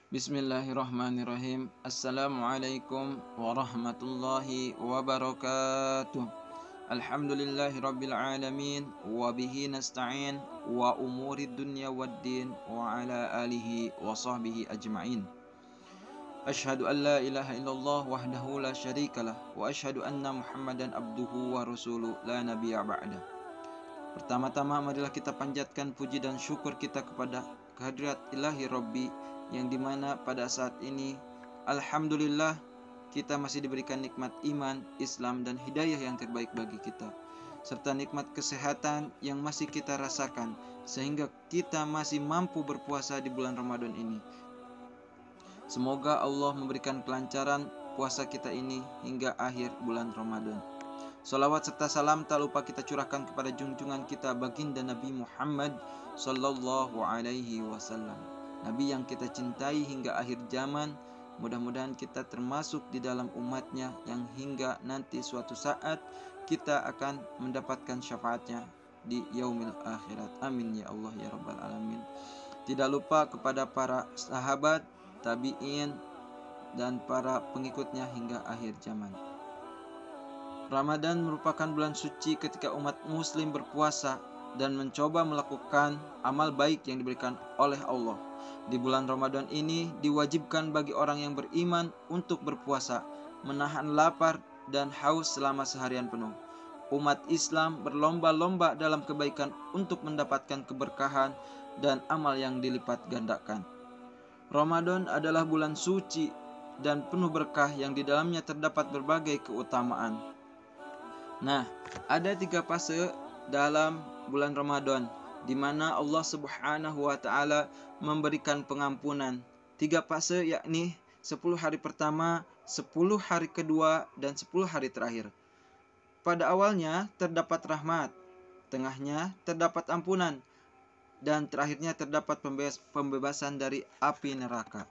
Bismillahirrahmanirrahim. Assalamualaikum warahmatullahi wabarakatuh. Alhamdulillahi rabbil alamin. Wa bihi nasta'in wa umurid dunya waddin. Wa ala alihi wa sahbihi ajma'in. Ashhadu an la ilaha illallah wahdahu la syarikalah. Wa ashhadu anna muhammadan abduhu wa rasuluh la nabiyya ba'dah. Pertama-tama marilah kita panjatkan puji dan syukur kita kepada kehadirat ilahi Rabbi, yang dimana pada saat ini alhamdulillah kita masih diberikan nikmat iman, Islam, dan hidayah yang terbaik bagi kita, serta nikmat kesehatan yang masih kita rasakan sehingga kita masih mampu berpuasa di bulan Ramadan ini. Semoga Allah memberikan kelancaran puasa kita ini hingga akhir bulan Ramadan. Salawat serta salam tak lupa kita curahkan kepada junjungan kita baginda Nabi Muhammad Sallallahu Alaihi Wasallam, Nabi yang kita cintai hingga akhir zaman. Mudah-mudahan kita termasuk di dalam umatnya yang hingga nanti suatu saat kita akan mendapatkan syafaatnya di yaumil akhirat. Amin ya Allah ya Rabbal Alamin. Tidak lupa kepada para sahabat, tabi'in, dan para pengikutnya hingga akhir zaman. Ramadan merupakan bulan suci ketika umat muslim berpuasa dan mencoba melakukan amal baik yang diberikan oleh Allah. Di bulan Ramadan ini diwajibkan bagi orang yang beriman untuk berpuasa, menahan lapar dan haus selama seharian penuh. Umat Islam berlomba-lomba dalam kebaikan untuk mendapatkan keberkahan dan amal yang dilipat gandakan. Ramadan adalah bulan suci dan penuh berkah yang di dalamnya terdapat berbagai keutamaan. Nah, ada 3 fase dalam bulan Ramadan di mana Allah Subhanahu wa taala memberikan pengampunan. 3 fase yakni 10 hari pertama, 10 hari kedua, dan 10 hari terakhir. Pada awalnya terdapat rahmat, tengahnya terdapat ampunan, dan terakhirnya terdapat pembebasan dari api neraka.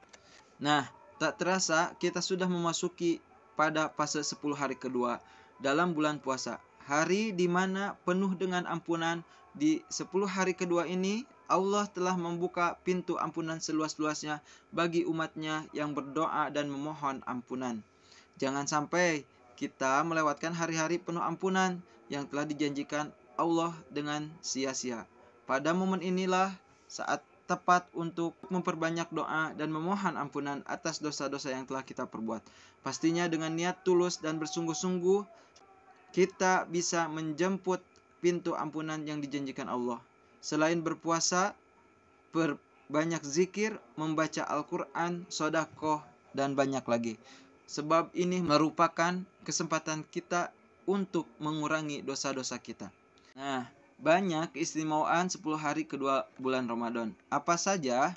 Nah, tak terasa kita sudah memasuki pada fase 10 hari kedua dalam bulan puasa, hari di mana penuh dengan ampunan. Di 10 hari kedua ini Allah telah membuka pintu ampunan seluas-luasnya bagi umatnya yang berdoa dan memohon ampunan. Jangan sampai kita melewatkan hari-hari penuh ampunan yang telah dijanjikan Allah dengan sia-sia. Pada momen inilah saat tepat untuk memperbanyak doa dan memohon ampunan atas dosa-dosa yang telah kita perbuat. Pastinya dengan niat tulus dan bersungguh-sungguh kita bisa menjemput pintu ampunan yang dijanjikan Allah. Selain berpuasa, berbanyak zikir, membaca Al-Quran, sedekah, dan banyak lagi. Sebab ini merupakan kesempatan kita untuk mengurangi dosa-dosa kita. Nah, banyak keistimewaan 10 hari kedua bulan Ramadan. Apa saja?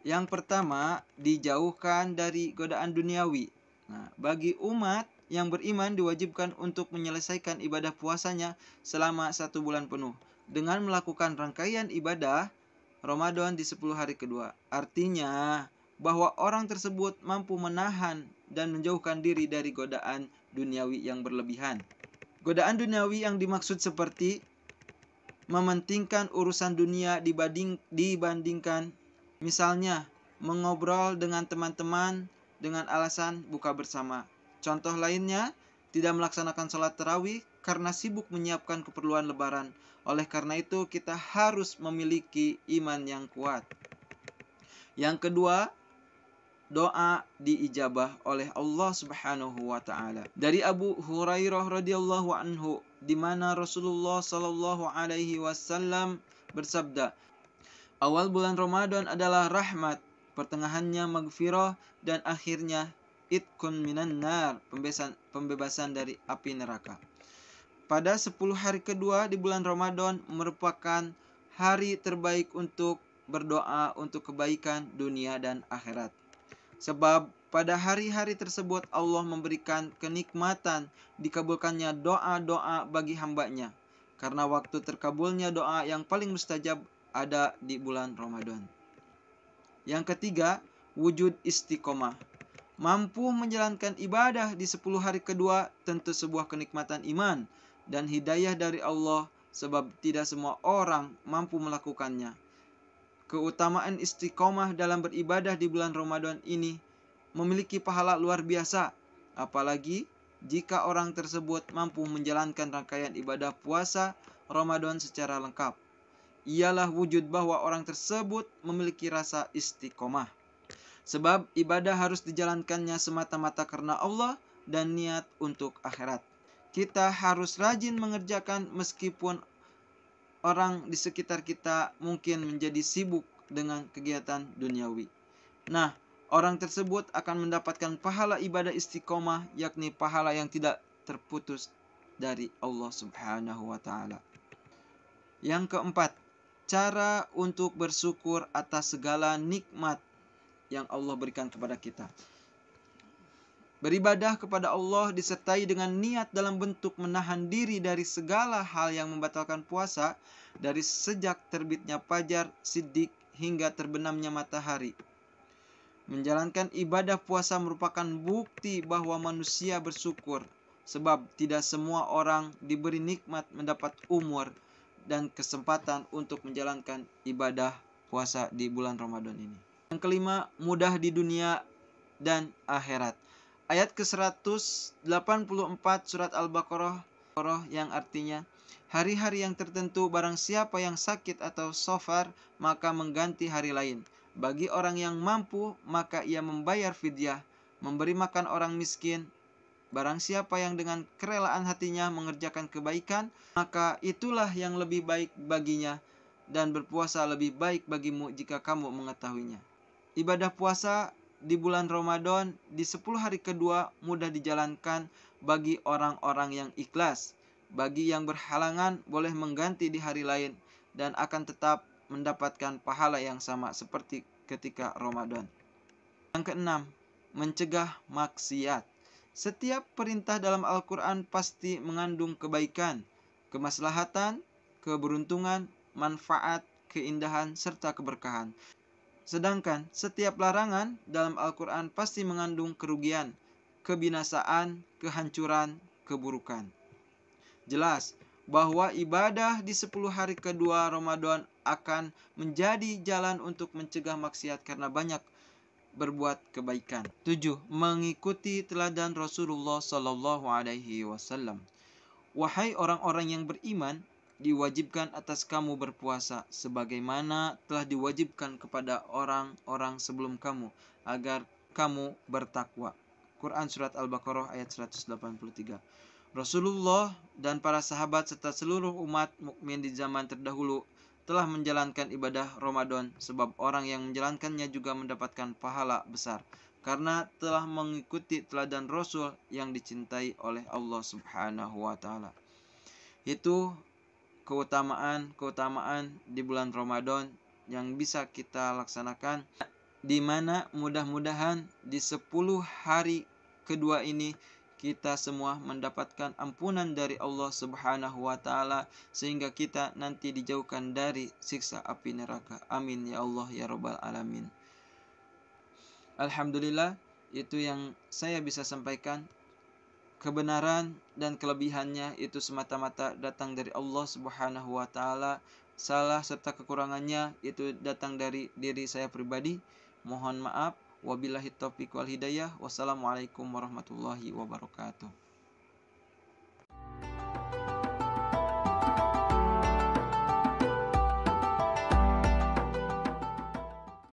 Yang pertama, dijauhkan dari godaan duniawi. Nah, bagi umat yang beriman diwajibkan untuk menyelesaikan ibadah puasanya selama 1 bulan penuh dengan melakukan rangkaian ibadah Ramadan di 10 hari kedua. Artinya bahwa orang tersebut mampu menahan dan menjauhkan diri dari godaan duniawi yang berlebihan. Godaan duniawi yang dimaksud seperti mementingkan urusan dunia dibandingkan misalnya mengobrol dengan teman-teman dengan alasan buka bersama. Contoh lainnya, tidak melaksanakan sholat tarawih karena sibuk menyiapkan keperluan lebaran. Oleh karena itu, kita harus memiliki iman yang kuat. Yang kedua, doa diijabah oleh Allah Subhanahu wa taala. Dari Abu Hurairah radhiyallahu anhu, di mana Rasulullah sallallahu alaihi wasallam bersabda, awal bulan Ramadan adalah rahmat, pertengahannya maghfirah, dan akhirnya itkun minan nar, pembebasan dari api neraka. Pada 10 hari kedua di bulan Ramadan merupakan hari terbaik untuk berdoa untuk kebaikan dunia dan akhirat. Sebab pada hari-hari tersebut Allah memberikan kenikmatan dikabulkannya doa-doa bagi hambanya. Karena waktu terkabulnya doa yang paling mustajab ada di bulan Ramadan. Yang ketiga, wujud istiqomah. Mampu menjalankan ibadah di 10 hari kedua tentu sebuah kenikmatan iman dan hidayah dari Allah, sebab tidak semua orang mampu melakukannya. Keutamaan istiqomah dalam beribadah di bulan Ramadan ini memiliki pahala luar biasa, apalagi jika orang tersebut mampu menjalankan rangkaian ibadah puasa Ramadan secara lengkap. Ialah wujud bahwa orang tersebut memiliki rasa istiqomah. Sebab ibadah harus dijalankannya semata-mata karena Allah dan niat untuk akhirat. Kita harus rajin mengerjakan meskipun orang di sekitar kita mungkin menjadi sibuk dengan kegiatan duniawi. Nah, orang tersebut akan mendapatkan pahala ibadah istiqomah, yakni pahala yang tidak terputus dari Allah Subhanahu wa Ta'ala. Yang keempat, cara untuk bersyukur atas segala nikmat yang Allah berikan kepada kita. Beribadah kepada Allah disertai dengan niat dalam bentuk menahan diri dari segala hal yang membatalkan puasa, dari sejak terbitnya fajar siddiq hingga terbenamnya matahari. Menjalankan ibadah puasa merupakan bukti bahwa manusia bersyukur, sebab tidak semua orang diberi nikmat mendapat umur dan kesempatan untuk menjalankan ibadah puasa di bulan Ramadan ini. Yang kelima, mudah di dunia dan akhirat. Ayat ke-184 surat Al-Baqarah yang artinya, hari-hari yang tertentu barang siapa yang sakit atau safar maka mengganti hari lain. Bagi orang yang mampu maka ia membayar fidyah, memberi makan orang miskin. Barang siapa yang dengan kerelaan hatinya mengerjakan kebaikan, maka itulah yang lebih baik baginya, dan berpuasa lebih baik bagimu jika kamu mengetahuinya. Ibadah puasa di bulan Ramadan di 10 hari kedua mudah dijalankan bagi orang-orang yang ikhlas. Bagi yang berhalangan boleh mengganti di hari lain dan akan tetap mendapatkan pahala yang sama seperti ketika Ramadan. Yang keenam, mencegah maksiat. Setiap perintah dalam Al-Quran pasti mengandung kebaikan, kemaslahatan, keberuntungan, manfaat, keindahan, serta keberkahan. Sedangkan setiap larangan dalam Al-Quran pasti mengandung kerugian, kebinasaan, kehancuran, keburukan. Jelas bahwa ibadah di 10 hari kedua Ramadan akan menjadi jalan untuk mencegah maksiat karena banyak berbuat kebaikan. 7. Mengikuti teladan Rasulullah Sallallahu Alaihi Wasallam. Wahai orang-orang yang beriman, diwajibkan atas kamu berpuasa sebagaimana telah diwajibkan kepada orang-orang sebelum kamu agar kamu bertakwa. Quran surat Al-Baqarah ayat 183. Rasulullah dan para sahabat serta seluruh umat mukmin di zaman terdahulu telah menjalankan ibadah Ramadan, sebab orang yang menjalankannya juga mendapatkan pahala besar karena telah mengikuti teladan Rasul yang dicintai oleh Allah Subhanahu wa Ta'ala. Itu keutamaan di bulan Ramadan yang bisa kita laksanakan, di mana mudah-mudahan di 10 hari kedua ini kita semua mendapatkan ampunan dari Allah Subhanahu wa Ta'ala, sehingga kita nanti dijauhkan dari siksa api neraka. Amin ya Allah ya Rabbal Alamin. Alhamdulillah, itu yang saya bisa sampaikan. Kebenaran dan kelebihannya itu semata-mata datang dari Allah Subhanahu wa Ta'ala. Salah serta kekurangannya itu datang dari diri saya pribadi. Mohon maaf. Wabillahi taufiq wal hidayah. Wassalamualaikum warahmatullahi wabarakatuh.